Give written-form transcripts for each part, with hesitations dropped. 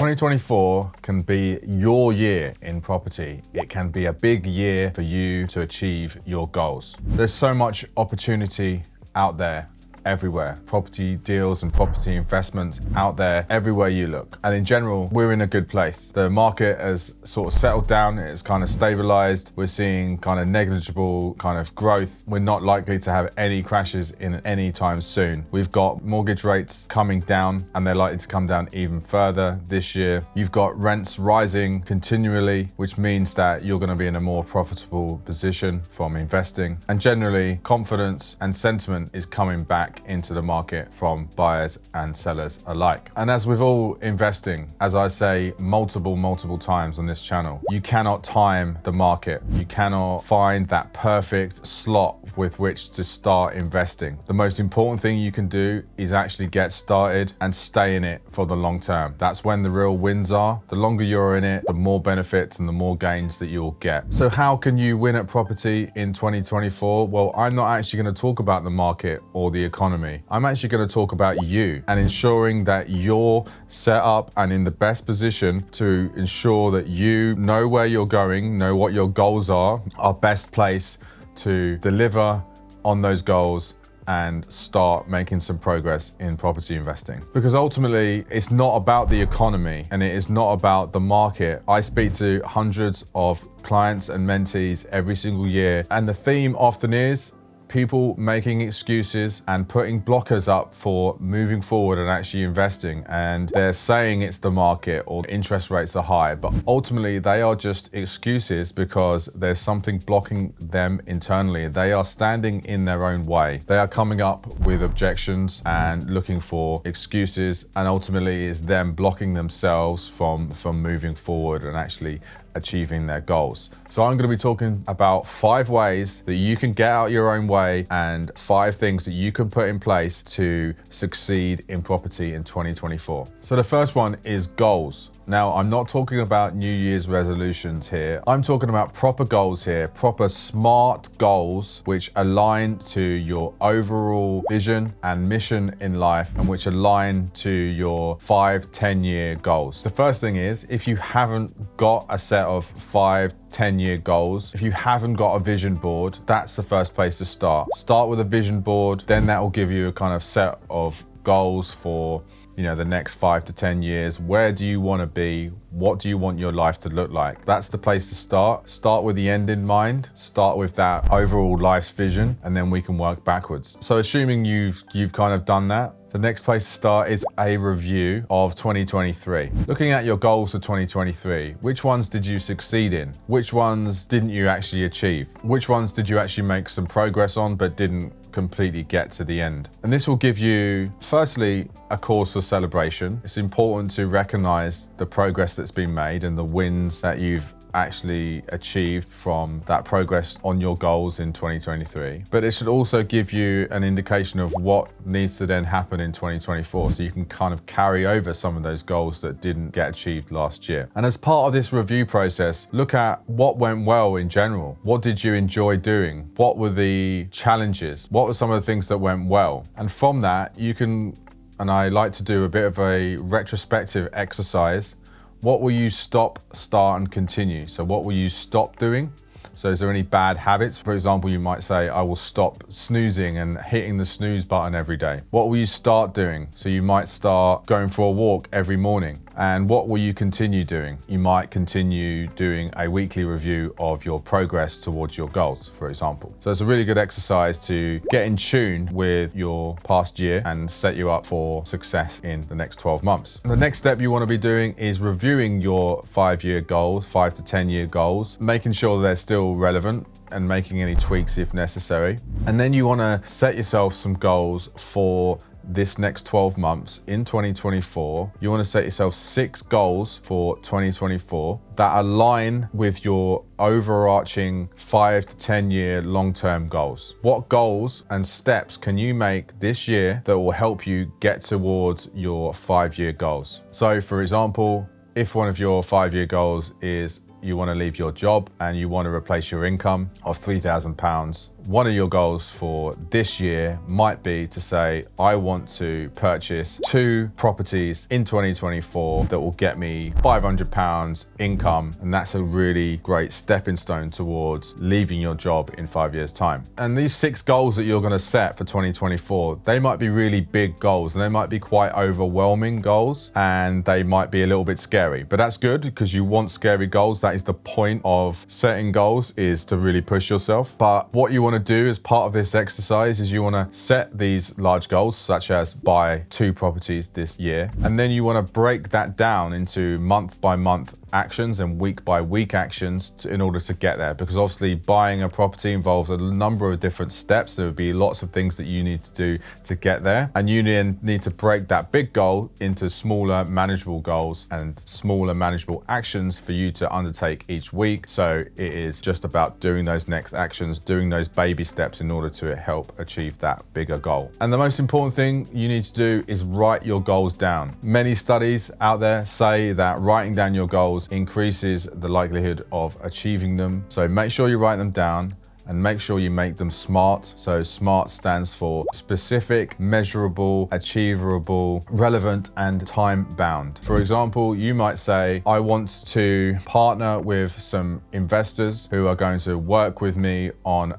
2024 can be your year in property. It can be a big year for you to achieve your goals. There's so much opportunity out there everywhere. Property deals and property investments out there everywhere you look. And in general, we're in a good place. The market has sort of settled down. It's kind of stabilized. We're seeing kind of negligible kind of growth. We're not likely to have any crashes in any time soon. We've got mortgage rates coming down and they're likely to come down even further this year. You've got rents rising continually, which means that you're going to be in a more profitable position from investing. And generally, confidence and sentiment is coming back into the market from buyers and sellers alike. And as with all investing, as I say multiple times on this channel, you cannot time the market. You cannot find that perfect slot with which to start investing. The most important thing you can do is actually get started and stay in it for the long term. That's when the real wins are. The longer you're in it, the more benefits and the more gains that you'll get. So how can you win at property in 2024? Well, I'm not actually going to talk about the market or the economy. I'm actually going to talk about you and ensuring that you're set up and in the best position to ensure that you know where you're going, know what your goals are best place to deliver on those goals and start making some progress in property investing. Because ultimately, it's not about the economy and it is not about the market. I speak to hundreds of clients and mentees every single year, and the theme often is people making excuses and putting blockers up for moving forward and actually investing. And they're saying it's the market or interest rates are high, but ultimately they are just excuses because there's something blocking them internally. They are standing in their own way. They are coming up with objections and looking for excuses, and ultimately is them blocking themselves from moving forward and actually achieving their goals. So I'm going to be talking about 5 ways that you can get out your own way and 5 things that you can put in place to succeed in property in 2024. So the first one is goals. Now, I'm not talking about New Year's resolutions here. I'm talking about proper goals here, proper smart goals which align to your overall vision and mission in life and which align to your 5-10-year goals. The first thing is, if you haven't got a set of 5-10-year goals, if you haven't got a vision board, that's the first place to start. Start with a vision board, then that will give you a kind of set of goals for the next 5 to 10 years. Where do you want to be? What do you want your life to look like? That's the place to start. Start with the end in mind. Start with that overall life's vision, and then we can work backwards. So assuming you've kind of done that, the next place to start is a review of 2023. Looking at your goals for 2023, which ones did you succeed in? Which ones didn't you actually achieve? Which ones did you actually make some progress on but didn't completely get to the end? And this will give you, firstly, a cause for celebration. It's important to recognize the progress that's been made and the wins that you've actually achieved from that progress on your goals in 2023. But it should also give you an indication of what needs to then happen in 2024, so you can kind of carry over some of those goals that didn't get achieved last year. And as part of this review process, look at what went well in general. What did you enjoy doing? What were the challenges? What were some of the things that went well? And from that, you can, and I like to do a bit of a retrospective exercise. What will you stop, start, and continue? So what will you stop doing? So is there any bad habits? For example, you might say, I will stop snoozing and hitting the snooze button every day. What will you start doing? So you might start going for a walk every morning. And what will you continue doing? You might continue doing a weekly review of your progress towards your goals, for example. So it's a really good exercise to get in tune with your past year and set you up for success in the next 12 months. The next step you want to be doing is reviewing your 5-year goals, 5 to 10-year goals, making sure they're still relevant and making any tweaks if necessary. And then you want to set yourself some goals for this next 12 months in 2024. You want to set yourself 6 goals for 2024 that align with your overarching 5 to 10-year long-term goals. What goals and steps can you make this year that will help you get towards your 5-year goals? So for example, if one of your 5-year goals is you want to leave your job and you want to replace your income of £3,000, one of your goals for this year might be to say, I want to purchase 2 properties in 2024 that will get me £500 income. And that's a really great stepping stone towards leaving your job in 5 years' time. And these 6 goals that you're going to set for 2024, they might be really big goals and they might be quite overwhelming goals and they might be a little bit scary. But that's good because you want scary goals. That is the point of setting goals, is to really push yourself. But what you want to do as part of this exercise is you want to set these large goals, such as buy 2 properties this year, and then you want to break that down into month by month actions and week by week actions in order to get there, because obviously buying a property involves a number of different steps. There would be lots of things that you need to do to get there, and you need to break that big goal into smaller manageable goals and smaller manageable actions for you to undertake each week. So it is just about doing those next actions, doing those baby steps in order to help achieve that bigger goal. And the most important thing you need to do is write your goals down. Many studies out there say that writing down your goals increases the likelihood of achieving them. So make sure you write them down and make sure you make them SMART. So SMART stands for specific, measurable, achievable, relevant, and time-bound. For example, you might say, I want to partner with some investors who are going to work with me on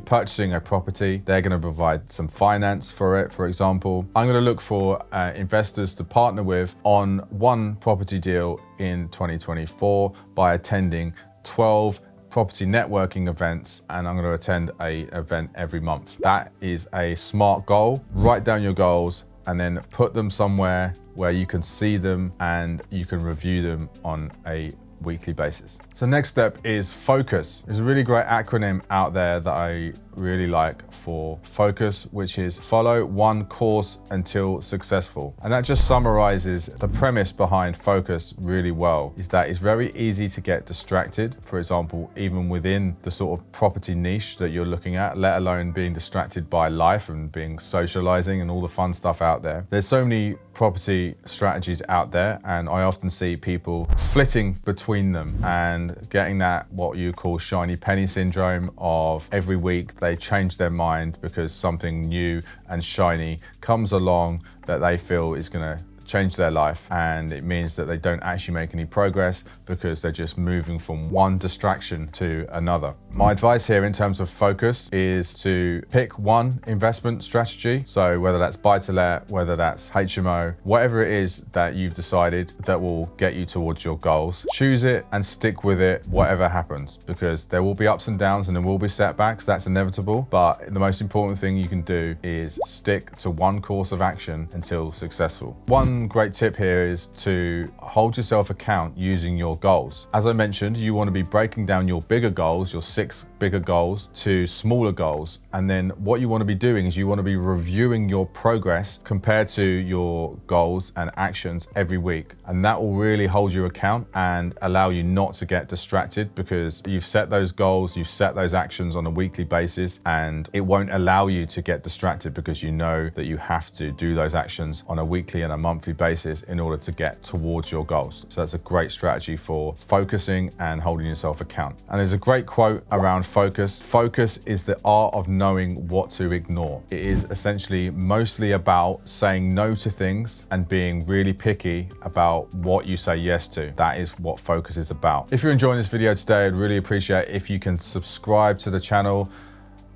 purchasing a property. They're going to provide some finance for it. For example, I'm going to look for investors to partner with on one property deal in 2024 by attending 12 property networking events, and I'm going to attend an event every month. That is a SMART goal. Write down your goals and then put them somewhere where you can see them and you can review them on a weekly basis. So next step is focus. There's a really great acronym out there that I really like for focus, which is follow one course until successful. And that just summarizes the premise behind focus really well, is that it's very easy to get distracted. For example, even within the sort of property niche that you're looking at, let alone being distracted by life and being socializing and all the fun stuff out there. There's so many property strategies out there, and I often see people flitting between them and getting that what you call shiny penny syndrome of every week they change their mind because something new and shiny comes along that they feel is going to change their life, and it means that they don't actually make any progress because they're just moving from one distraction to another. My advice here in terms of focus is to pick one investment strategy. So whether that's buy to let, whether that's HMO, whatever it is that you've decided that will get you towards your goals, choose it and stick with it whatever happens, because there will be ups and downs and there will be setbacks. That's inevitable. But the most important thing you can do is stick to one course of action until successful. One great tip here is to hold yourself account using your goals. As I mentioned, you want to be breaking down your bigger goals, your 6 bigger goals, to smaller goals. And then what you want to be doing is you want to be reviewing your progress compared to your goals and actions every week. And that will really hold you account and allow you not to get distracted, because you've set those goals, you've set those actions on a weekly basis, and it won't allow you to get distracted because you know that you have to do those actions on a weekly and a monthly basis in order to get towards your goals. So that's a great strategy for focusing and holding yourself account. And there's a great quote around focus. Focus is the art of knowing what to ignore. It is essentially mostly about saying no to things and being really picky about what you say yes to. That is what focus is about. If you're enjoying this video today, I'd really appreciate if you can subscribe to the channel.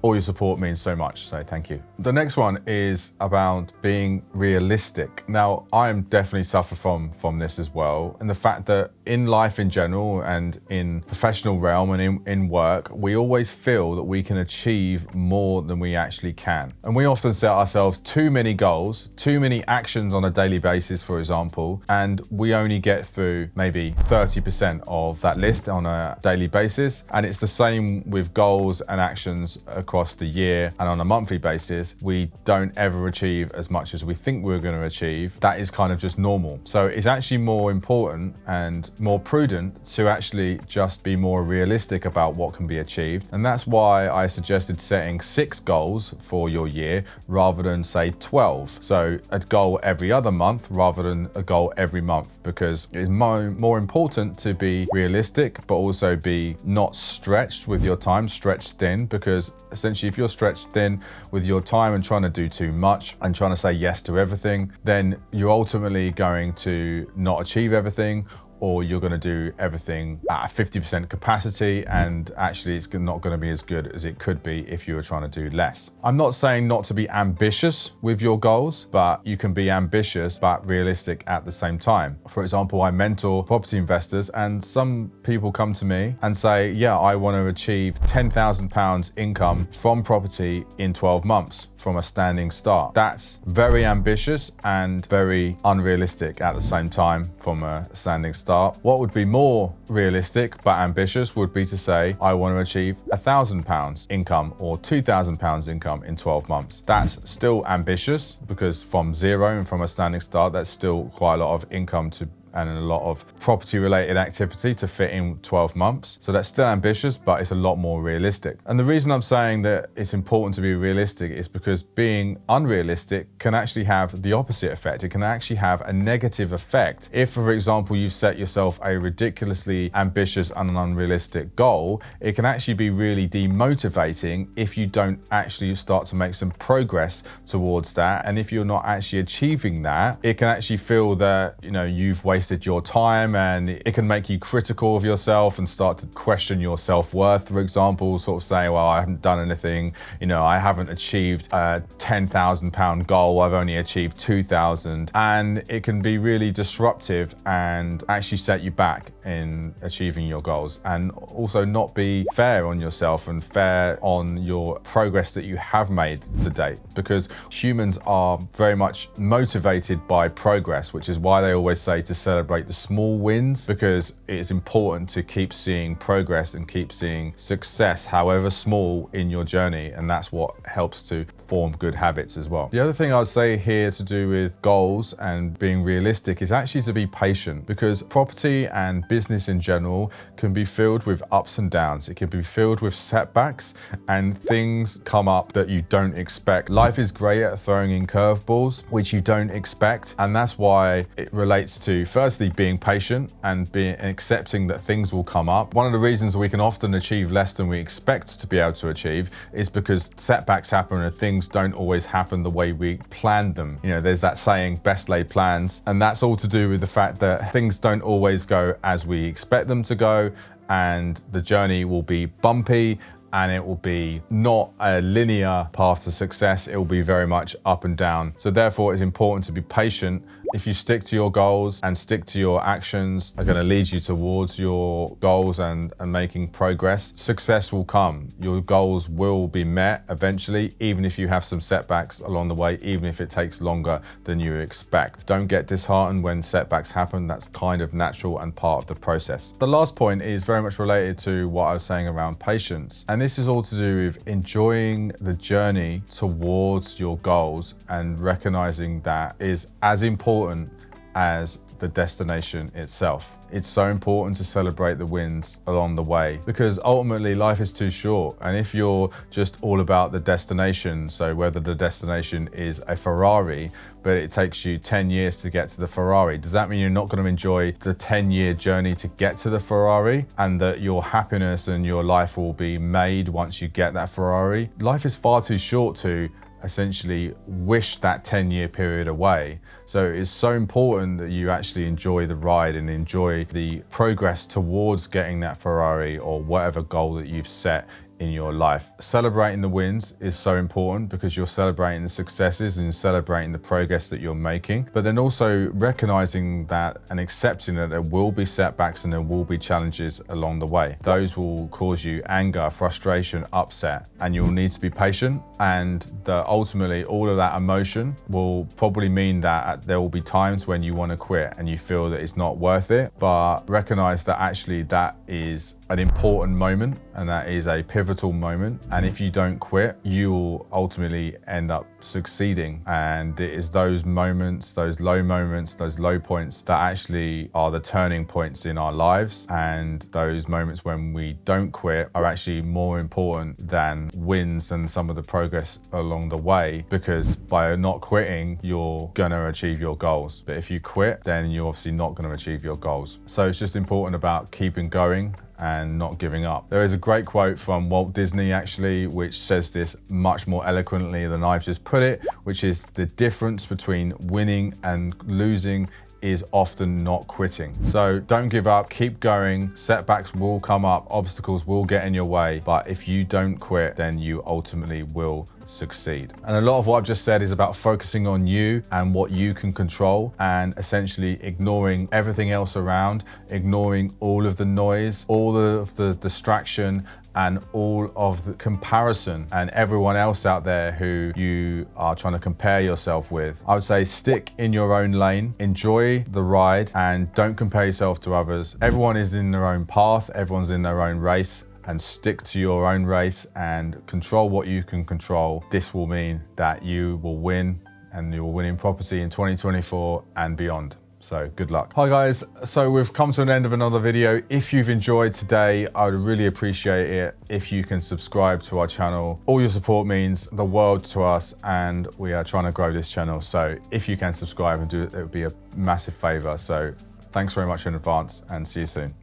All your support means so much, so thank you. The next one is about being realistic. Now, I am definitely suffer from this as well, and the fact that in life in general and in professional realm and in work, we always feel that we can achieve more than we actually can. And we often set ourselves too many goals, too many actions on a daily basis, for example, and we only get through maybe 30% of that list on a daily basis. And it's the same with goals and actions across across the year and on a monthly basis, we don't ever achieve as much as we think we're going to achieve, that is kind of just normal. So it's actually more important and more prudent to actually just be more realistic about what can be achieved. And that's why I suggested setting 6 goals for your year rather than say 12. So a goal every other month rather than a goal every month, because it's more important to be realistic, but also be not stretched with your time, stretched thin, because essentially if you're stretched thin with your time and trying to do too much and trying to say yes to everything, then you're ultimately going to not achieve everything, or you're going to do everything at a 50% capacity, and actually it's not going to be as good as it could be if you were trying to do less. I'm not saying not to be ambitious with your goals, but you can be ambitious but realistic at the same time. For example, I mentor property investors, and some people come to me and say, yeah, I want to achieve £10,000 income from property in 12 months from a standing start. That's very ambitious and very unrealistic at the same time from a standing start. What would be more realistic but ambitious would be to say, I want to achieve £1,000 income or £2,000 income in 12 months. That's still ambitious, because from zero and from a standing start, that's still quite a lot of income and a lot of property related activity to fit in 12 months. So that's still ambitious, but it's a lot more realistic. And the reason I'm saying that it's important to be realistic is because being unrealistic can actually have the opposite effect. It can actually have a negative effect. If, for example, you set yourself a ridiculously ambitious and unrealistic goal, it can actually be really demotivating if you don't actually start to make some progress towards that. And if you're not actually achieving that, it can actually feel that, you've wasted your time, and it can make you critical of yourself and start to question your self-worth, for example, sort of saying, well, I haven't done anything, I haven't achieved a £10,000 goal, I've only achieved 2,000. And it can be really disruptive and actually set you back in achieving your goals, and also not be fair on yourself and fair on your progress that you have made to date, because humans are very much motivated by progress, which is why they always say to celebrate the small wins, because it's important to keep seeing progress and keep seeing success, however small, in your journey, and that's what helps to form good habits as well. The other thing I'd say here to do with goals and being realistic is actually to be patient, because property and business in general can be filled with ups and downs. It can be filled with setbacks, and things come up that you don't expect. Life is great at throwing in curveballs, which you don't expect, and that's why it relates to, firstly, being patient and accepting that things will come up. One of the reasons we can often achieve less than we expect to be able to achieve is because setbacks happen and things don't always happen the way we planned them. There's that saying, best laid plans, and that's all to do with the fact that things don't always go as we expect them to go, and the journey will be bumpy, and it will be not a linear path to success. It will be very much up and down. So therefore, it's important to be patient. If you stick to your goals and stick to your actions, are going to lead you towards your goals and making progress, success will come. Your goals will be met eventually, even if you have some setbacks along the way, even if it takes longer than you expect. Don't get disheartened when setbacks happen. That's kind of natural and part of the process. The last point is very much related to what I was saying around patience. And this is all to do with enjoying the journey towards your goals and recognizing that is as important as the destination itself. It's so important to celebrate the wins along the way, because ultimately life is too short. And if you're just all about the destination, so whether the destination is a Ferrari, but it takes you 10 years to get to the Ferrari, does that mean you're not going to enjoy the 10-year journey to get to the Ferrari, and that your happiness and your life will be made once you get that Ferrari? Life is far too short to essentially wish that 10-year period away. So it's so important that you actually enjoy the ride and enjoy the progress towards getting that Ferrari or whatever goal that you've set in your life. Celebrating the wins is so important because you're celebrating the successes and celebrating the progress that you're making, but then also recognizing that and accepting that there will be setbacks and there will be challenges along the way. Those will cause you anger, frustration, upset, and you'll need to be patient, and ultimately all of that emotion will probably mean that there will be times when you want to quit and you feel that it's not worth it, but recognize that actually that is an important moment and that is a pivotal moment. And if you don't quit, you will ultimately end up succeeding. And it is those moments, those low points that actually are the turning points in our lives. And those moments when we don't quit are actually more important than wins and some of the progress along the way, because by not quitting, you're gonna achieve your goals. But if you quit, then you're obviously not gonna achieve your goals. So it's just important about keeping going and not giving up. There is a great quote from Walt Disney actually, which says this much more eloquently than I've just put it, which is the difference between winning and losing is often not quitting. So don't give up, keep going. Setbacks will come up, obstacles will get in your way, but if you don't quit, then you ultimately will succeed. And a lot of what I've just said is about focusing on you and what you can control, and essentially ignoring everything else around, ignoring all of the noise, all of the distraction, and all of the comparison and everyone else out there who you are trying to compare yourself with. I would say stick in your own lane, enjoy the ride, and don't compare yourself to others. Everyone is in their own path, everyone's in their own race, and stick to your own race and control what you can control. This will mean that you will win, and you will win in property in 2024 and beyond. So good luck. Hi guys, so we've come to an end of another video. If you've enjoyed today, I would really appreciate it if you can subscribe to our channel. All your support means the world to us, and we are trying to grow this channel. So if you can subscribe and do it, it would be a massive favor. So thanks very much in advance, and see you soon.